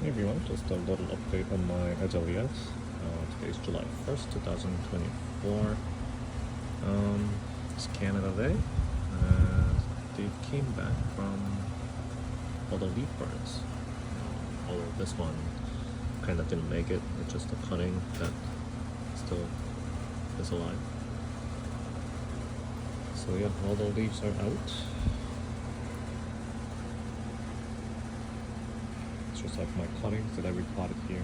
Hey everyone, just a little update on my Azaleas. Today is July 1st, 2024. It's Canada Day. They came back from all the leaf burns. Although this one kind of didn't make it, it's just a cutting that still is alive. So yeah, all the leaves are out. Just like my cuttings that I repotted here.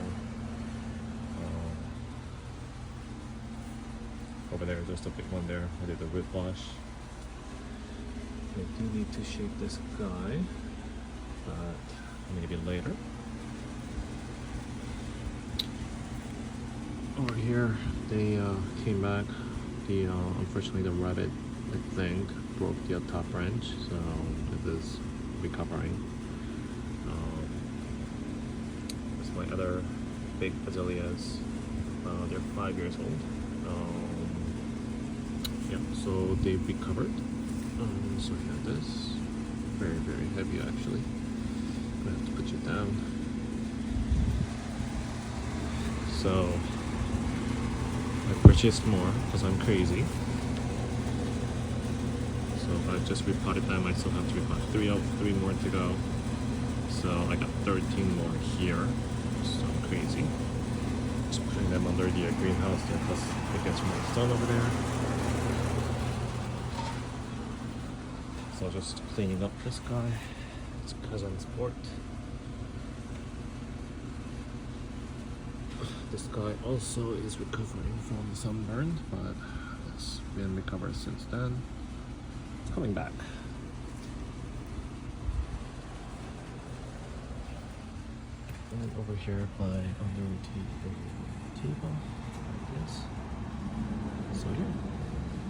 Over there, just a big one there. I did the root wash. I do need to shake this guy, but maybe later. Over here, they came back. Unfortunately, the rabbit thing broke the top branch, so it is recovering. My other big azaleas, they're 5 years old. Yeah, so they've recovered. So I have this, very heavy actually. I'm gonna have to put you down. So I purchased more because I'm crazy. So if I just repotted them, I still have to repot three more to go. So I got 13 more here. So crazy. Just putting them under the greenhouse there because it gets more sun over there. So just cleaning up this guy. It's cousin's port. This guy also is recovering from sunburn, but it's been recovered since then. It's coming back. And over here by under the table.